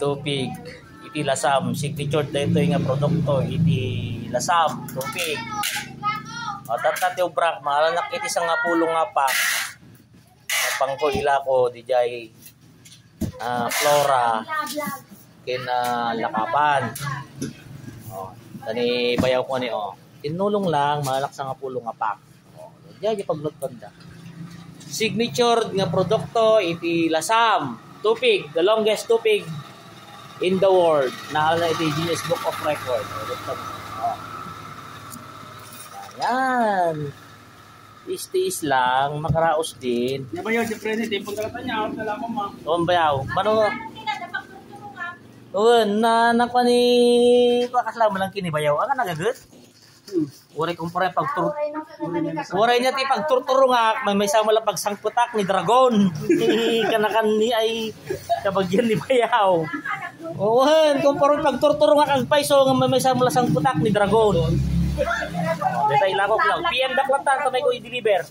tupig. Iti lasam. Signature na ito yung produkto. Iti lasam. Tupig. O tatat yung brak. Mahalanak iti sa nga pulong nga pa. Pangko ila ko. Dijay Flora. Lakapan. O. Tani bayaw ko ni o. Tinulong lang. Mahalak sa nga pulong nga pak. O. Dijay paglutbanda. Signature nga produkto. Iti lasam. Tupig. The longest tupig in the world. Nahala na ito yung Guinness Book of Record. Ayan. Tiis lang. Makaraos din. Nabayaw si Freddy. Tipon talaga niya. Nalaman mo. Tuwan bayaw. Mano? Tuwan. Nakwa ni... Pakasalaman lang kinibayaw. Ang nagagot? Uray kong parang pagtur... Uray niya ti pagturturo nga. May sama lang pagsangputak ni Dragon. Kanakan ni ay kabagyan ni bayaw. Uwan. Kung parang pagturturo nga kang paiso nga may sama lang sangputak ni Dragon. Detay lakok lang. PM daklat ta. Tamay ko i-deliver.